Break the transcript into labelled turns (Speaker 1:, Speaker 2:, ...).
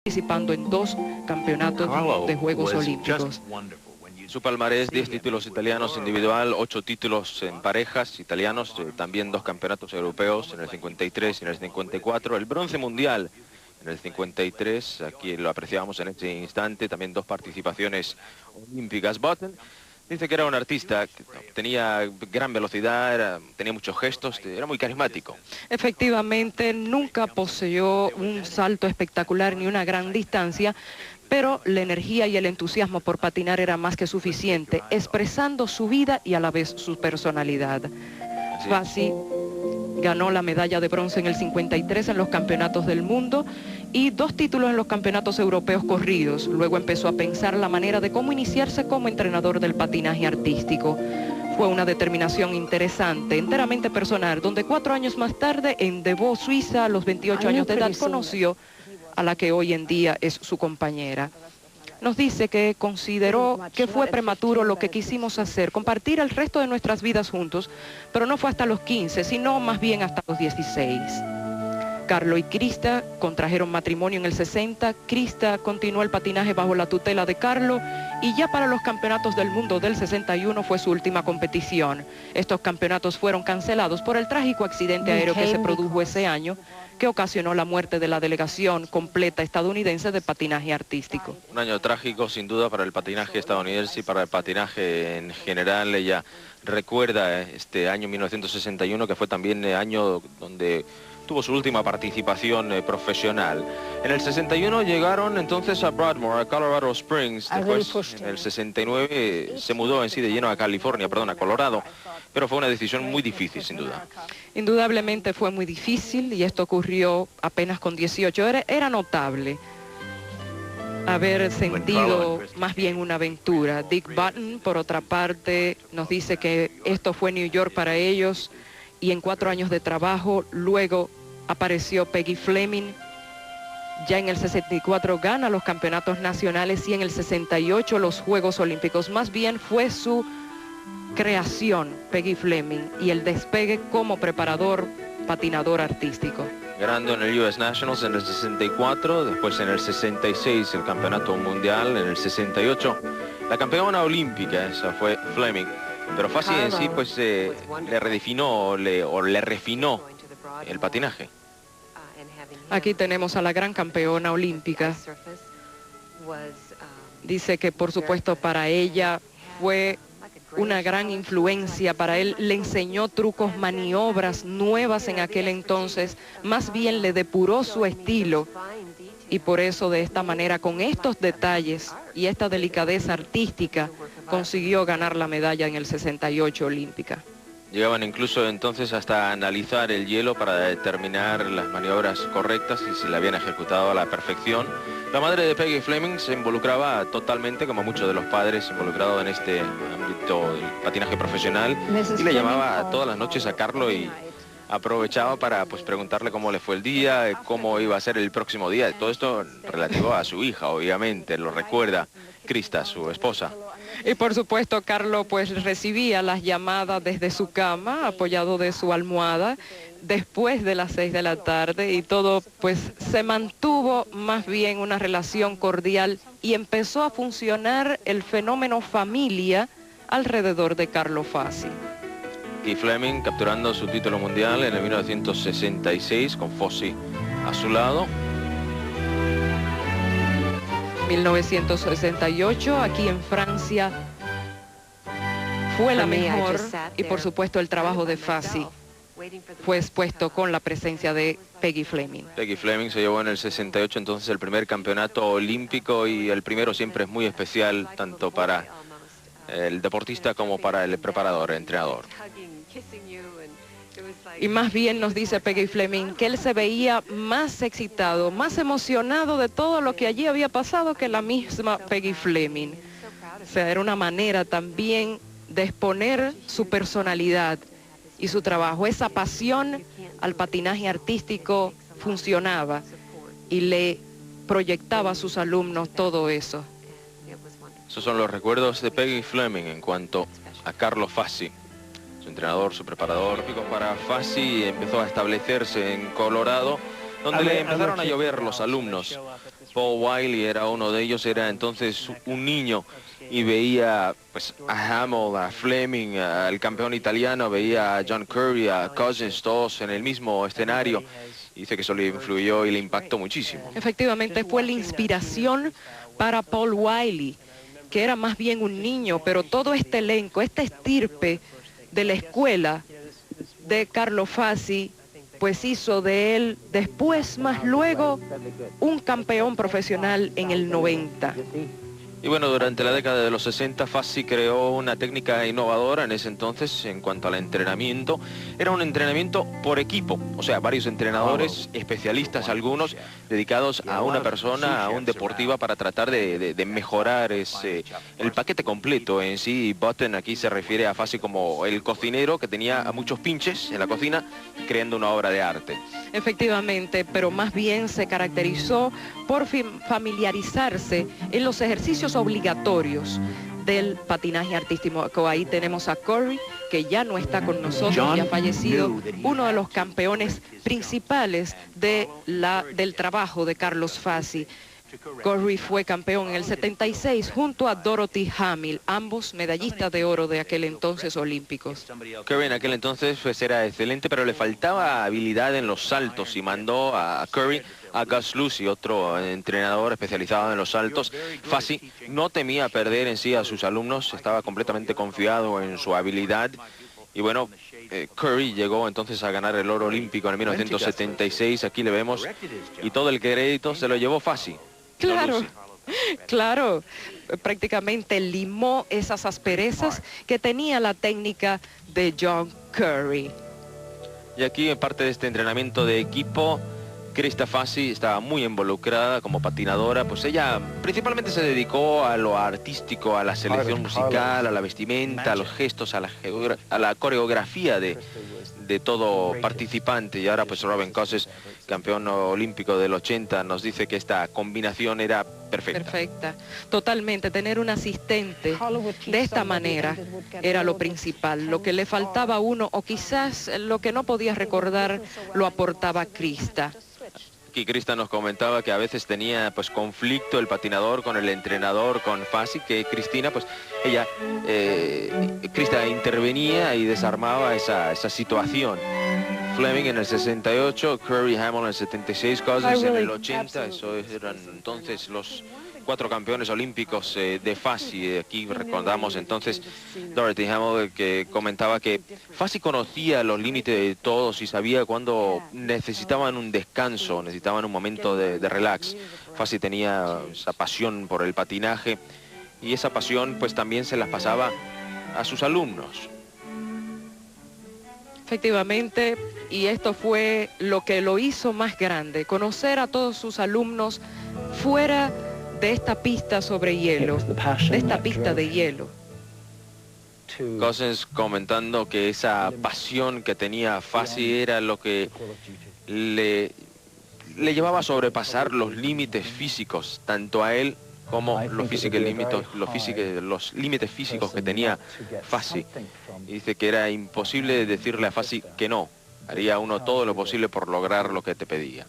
Speaker 1: participando en 2 campeonatos de Juegos Olímpicos.
Speaker 2: Su palmarés, 10 títulos italianos individual, 8 títulos en parejas italianos, también 2 campeonatos europeos en el 53 y en el 54, el bronce mundial en el 53, aquí lo apreciamos en este instante, también 2 participaciones olímpicas. Button dice que era un artista, que tenía gran velocidad, tenía muchos gestos, era muy carismático.
Speaker 1: Efectivamente, nunca poseyó un salto espectacular ni una gran distancia, pero la energía y el entusiasmo por patinar era más que suficiente, expresando su vida y a la vez su personalidad. Fassi ganó la medalla de bronce en el 53 en los campeonatos del mundo y 2 títulos en los campeonatos europeos corridos. Luego empezó a pensar la manera de cómo iniciarse como entrenador del patinaje artístico. Fue una determinación interesante, enteramente personal, donde 4 años más tarde en Davos, Suiza, a los 28 años de edad, conoció a la que hoy en día es su compañera. Nos dice que consideró que fue prematuro lo que quisimos hacer, compartir el resto de nuestras vidas juntos, pero no fue hasta los 15, sino más bien hasta los 16. Carlo y Krista contrajeron matrimonio en el 60, Krista continuó el patinaje bajo la tutela de Carlo y ya para los campeonatos del mundo del 61 fue su última competición. Estos campeonatos fueron cancelados por el trágico accidente aéreo que se produjo ese año, que ocasionó la muerte de la delegación completa estadounidense de patinaje artístico.
Speaker 2: Un año trágico sin duda para el patinaje estadounidense y para el patinaje en general. Ella recuerda este año 1961 que fue también el año donde tuvo su última participación profesional. En el 61 llegaron entonces a Broadmoor, a Colorado Springs. Después, en el 69 se mudó en sí de lleno a Colorado. Pero fue una decisión muy difícil, sin duda.
Speaker 1: Indudablemente fue muy difícil y esto ocurrió apenas con 18. Era notable haber sentido más bien una aventura. Dick Button, por otra parte, nos dice que esto fue New York para ellos y en 4 años de trabajo luego apareció Peggy Fleming. Ya en el 64 gana los campeonatos nacionales y en el 68 los Juegos Olímpicos. Más bien fue su creación, Peggy Fleming, y el despegue como preparador, patinador artístico.
Speaker 2: Ganando en el US Nationals en el 64, después en el 66 el campeonato mundial, en el 68 la campeona olímpica, esa fue Fleming. Pero Fassi en sí pues le refinó el patinaje.
Speaker 1: Aquí tenemos a la gran campeona olímpica. Dice que por supuesto para ella fue una gran influencia, para él le enseñó trucos, maniobras nuevas en aquel entonces, más bien le depuró su estilo y por eso de esta manera, con estos detalles y esta delicadeza artística, consiguió ganar la medalla en el 68 olímpica.
Speaker 2: Llegaban incluso entonces hasta analizar el hielo para determinar las maniobras correctas y si la habían ejecutado a la perfección. La madre de Peggy Fleming se involucraba totalmente, como muchos de los padres involucrados en este ámbito del patinaje profesional, y le llamaba todas las noches a Carlo y aprovechaba para pues preguntarle cómo le fue el día, cómo iba a ser el próximo día. Todo esto relativo a su hija, obviamente, lo recuerda Krista, su esposa.
Speaker 1: Y por supuesto Carlo pues recibía las llamadas desde su cama, apoyado de su almohada, después de las 6 de la tarde y todo pues se mantuvo más bien una relación cordial y empezó a funcionar el fenómeno familia alrededor de Carlo Fassi.
Speaker 2: Y Fleming capturando su título mundial en el 1966 con Fassi a su lado.
Speaker 1: 1968, aquí en Francia, fue la mejor y por supuesto el trabajo de Fassi fue expuesto con la presencia de Peggy Fleming.
Speaker 2: Peggy Fleming se llevó en el 68 entonces el primer campeonato olímpico y el primero siempre es muy especial tanto para el deportista como para el preparador, el entrenador.
Speaker 1: Y más bien nos dice Peggy Fleming que él se veía más excitado, más emocionado de todo lo que allí había pasado que la misma Peggy Fleming. O sea, era una manera también de exponer su personalidad y su trabajo. Esa pasión al patinaje artístico funcionaba y le proyectaba a sus alumnos todo eso.
Speaker 2: Esos son los recuerdos de Peggy Fleming en cuanto a Carlo Fassi. Su entrenador, su preparador. Para Fassi empezó a establecerse en Colorado, donde le empezaron a llover los alumnos. Paul Wiley era uno de ellos, era entonces un niño y veía pues a Hamill, a Fleming, al campeón italiano, veía a John Curry, a Cousins, todos en el mismo escenario. Dice que eso le influyó y le impactó muchísimo.
Speaker 1: Efectivamente, fue la inspiración para Paul Wiley, que era más bien un niño, pero todo este elenco, esta estirpe de la escuela de Carlo Fassi, pues hizo de él después, más luego, un campeón profesional en el 90.
Speaker 2: Y bueno, durante la década de los 60, Fassi creó una técnica innovadora en ese entonces en cuanto al entrenamiento. Era un entrenamiento por equipo, o sea, varios entrenadores, especialistas algunos, dedicados a una persona, a un deportiva, para tratar de mejorar el paquete completo en sí. Button aquí se refiere a Fassi como el cocinero que tenía a muchos pinches en la cocina, creando una obra de arte.
Speaker 1: Efectivamente, pero más bien se caracterizó por familiarizarse en los ejercicios obligatorios del patinaje artístico. Ahí tenemos a Curry, que ya no está con nosotros, ya ha fallecido, uno de los campeones principales del trabajo de Carlos Fassi. Curry fue campeón en el 76 junto a Dorothy Hamill, ambos medallistas de oro de aquel entonces olímpicos.
Speaker 2: Curry en aquel entonces pues era excelente, pero le faltaba habilidad en los saltos y mandó a Curry a Gus Lucy, otro entrenador especializado en los saltos. Fassi no temía perder en sí a sus alumnos, estaba completamente confiado en su habilidad. Y bueno, Curry llegó entonces a ganar el oro olímpico en 1976, aquí le vemos, y todo el crédito se lo llevó Fassi.
Speaker 1: Claro, claro, prácticamente limó esas asperezas que tenía la técnica de John Curry.
Speaker 2: Y aquí, en parte de este entrenamiento de equipo, Krista Fassi estaba muy involucrada como patinadora, pues ella principalmente se dedicó a lo artístico, a la selección musical, a la vestimenta, a los gestos, a la coreografía de todo participante. Y ahora pues Robin Cousins, campeón olímpico del 80, nos dice que esta combinación era perfecta.
Speaker 1: Perfecta, totalmente. Tener un asistente de esta manera era lo principal. Lo que le faltaba a uno, o quizás lo que no podía recordar, lo aportaba Krista.
Speaker 2: Aquí Krista nos comentaba que a veces tenía pues conflicto el patinador con el entrenador, con Fassi, que Cristina pues Krista intervenía y desarmaba esa situación. Fleming en el 68, Curry, Hamill en el 76, Cousins en el 80, eso eran entonces los 4 campeones olímpicos de Fassi. Aquí recordamos entonces Dorothy Hamill, que comentaba que Fassi conocía los límites de todos y sabía cuándo necesitaban un descanso, necesitaban un momento de relax. Fassi tenía esa pasión por el patinaje y esa pasión pues también se las pasaba a sus alumnos.
Speaker 1: Efectivamente, y esto fue lo que lo hizo más grande, conocer a todos sus alumnos fuera de esta pista sobre hielo, de esta pista de hielo.
Speaker 2: Cousins comentando que esa pasión que tenía Fassi era lo que le llevaba a sobrepasar los límites físicos, tanto a él como los límites físicos que tenía Fassi. Y dice que era imposible decirle a Fassi que no, haría uno todo lo posible por lograr lo que te pedía.